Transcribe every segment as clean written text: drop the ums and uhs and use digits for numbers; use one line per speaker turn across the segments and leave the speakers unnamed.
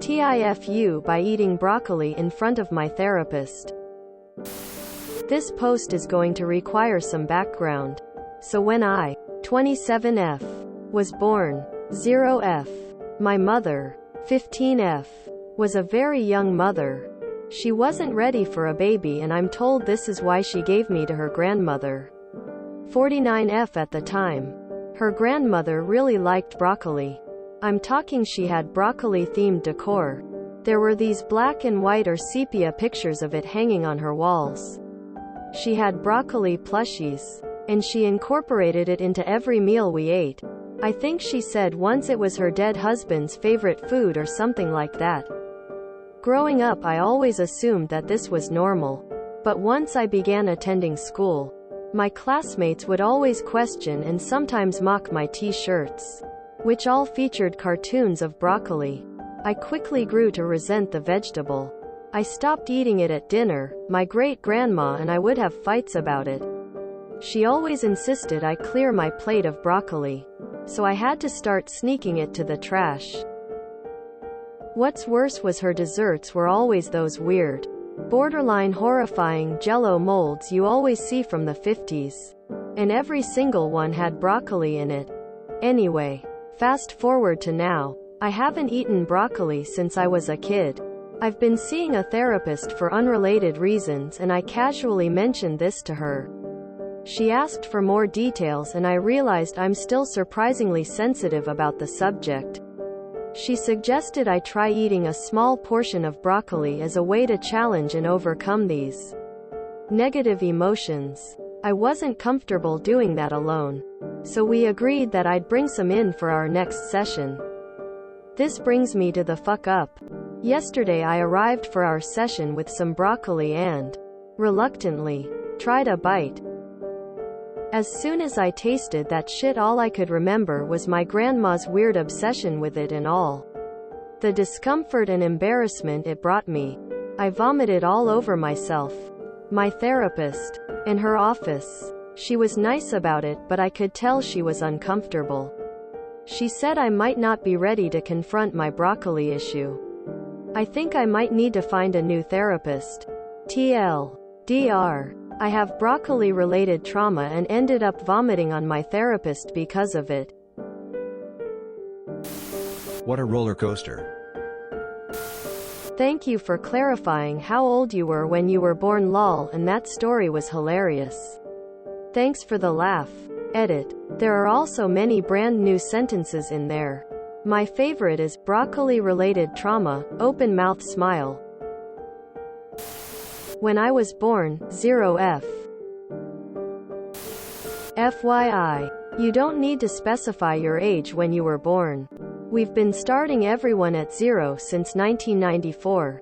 TIFU by eating broccoli in front of my therapist. This post is going to require some background. So when I, 27F, was born, 0F, my mother, 15F, was a very young mother. She wasn't ready for a baby, and I'm told this is why she gave me to her grandmother, 49F at the time. Her grandmother really liked broccoli. I'm talking she had broccoli-themed decor. There were these black and white or sepia pictures of it hanging on her walls. She had broccoli plushies, and she incorporated it into every meal we ate. I think she said once it was her dead husband's favorite food or something like that. Growing up, I always assumed that this was normal. But once I began attending school, my classmates would always question and sometimes mock my t-shirts, which all featured cartoons of broccoli. I quickly grew to resent the vegetable. I stopped eating it at dinner. My great-grandma and I would have fights about it. She always insisted I clear my plate of broccoli, so I had to start sneaking it to the trash. What's worse was her desserts were always those weird, borderline horrifying Jell-O molds you always see from the 50s. And every single one had broccoli in it. Anyway, fast forward to now. I haven't eaten broccoli since I was a kid. I've been seeing a therapist for unrelated reasons, and I casually mentioned this to her. She asked for more details, and I realized I'm still surprisingly sensitive about the subject. She suggested I try eating a small portion of broccoli as a way to challenge and overcome these negative emotions. I wasn't comfortable doing that alone, so we agreed that I'd bring some in for our next session. This brings me to the fuck up. Yesterday I arrived for our session with some broccoli and, reluctantly, tried a bite. As soon as I tasted that shit, all I could remember was my grandma's weird obsession with it and all the discomfort and embarrassment it brought me. I vomited all over myself, my therapist, and her office. She was nice about it, but I could tell she was uncomfortable. She said I might not be ready to confront my broccoli issue. I think I might need to find a new therapist. TLDR. I have broccoli-related trauma and ended up vomiting on my therapist because of it.
What a roller coaster.
Thank you for clarifying how old you were when you were born, lol, and that story was hilarious. Thanks for the laugh. Edit. There are also many brand new sentences in there. My favorite is, broccoli-related trauma, open mouth smile. When I was born, 0F. FYI. You don't need to specify your age when you were born. We've been starting everyone at 0 since 1994.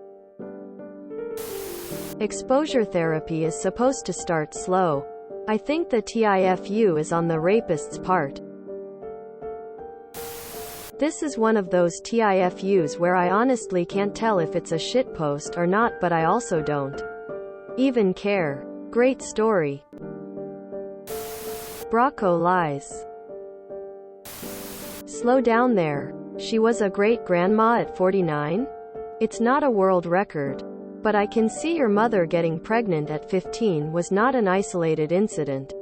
Exposure therapy is supposed to start slow. I think the TIFU is on the rapist's part. This is one of those TIFUs where I honestly can't tell if it's a shitpost or not, but I also don't even care. Great story. Brocco lies. Slow down there. She was a great-grandma at 49? It's not a world record. But I can see your mother getting pregnant at 15 was not an isolated incident.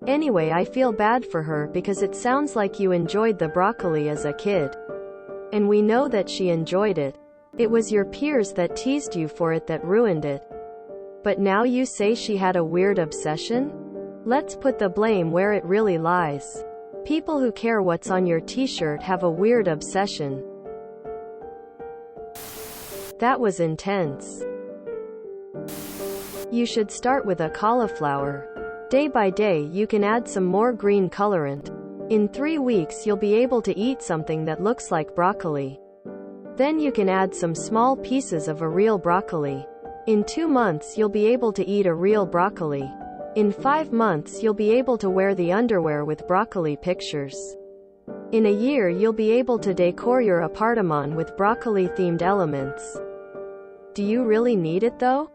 Anyway, I feel bad for her because it sounds like you enjoyed the broccoli as a kid. And we know that she enjoyed it. It was your peers that teased you for it that ruined it. But now you say she had a weird obsession? Let's put the blame where it really lies. People who care what's on your t-shirt have a weird obsession. That was intense. You should start with a cauliflower. Day by day you can add some more green colorant. In 3 weeks you'll be able to eat something that looks like broccoli. Then you can add some small pieces of a real broccoli. In 2 months you'll be able to eat a real broccoli. In 5 months you'll be able to wear the underwear with broccoli pictures. In a year you'll be able to decor your apartment with broccoli-themed elements. Do you really need it though?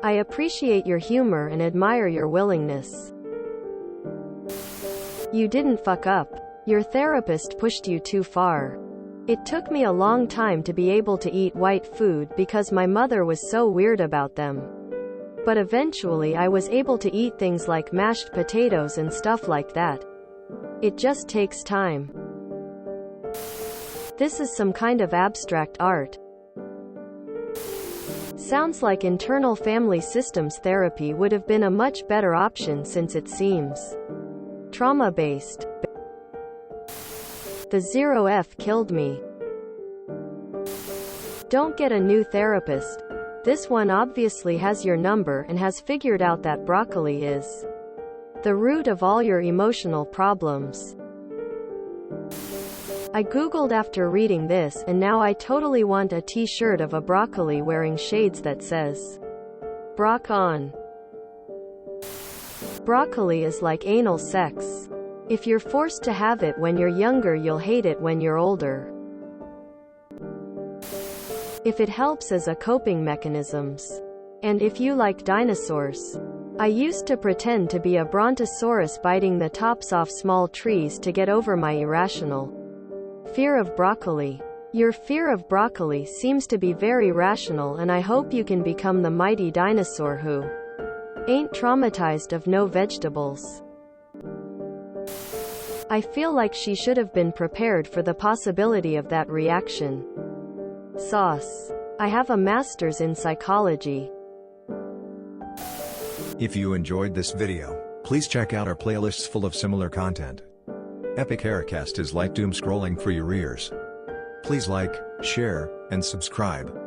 I appreciate your humor and admire your willingness. You didn't fuck up. Your therapist pushed you too far. It took me a long time to be able to eat white food because my mother was so weird about them. But eventually I was able to eat things like mashed potatoes and stuff like that. It just takes time. This is some kind of abstract art. Sounds like internal family systems therapy would have been a much better option since it seems trauma-based. The 0F killed me. Don't get a new therapist. This one obviously has your number and has figured out that broccoli is the root of all your emotional problems. I googled after reading this, and now I totally want a t-shirt of a broccoli wearing shades that says Brock on. Broccoli is like anal sex. If you're forced to have it when you're younger, you'll hate it when you're older. If it helps as a coping mechanisms. And if you like dinosaurs. I used to pretend to be a brontosaurus biting the tops off small trees to get over my irrational fear of broccoli. Your fear of broccoli seems to be very rational, and I hope you can become the mighty dinosaur who ain't traumatized of no vegetables. I feel like she should have been prepared for the possibility of that reaction. Sauce. I have a master's in psychology.
If you enjoyed this video, please check out our playlists full of similar content. Epic Haircast is like doom scrolling for your ears. Please like, share, and subscribe.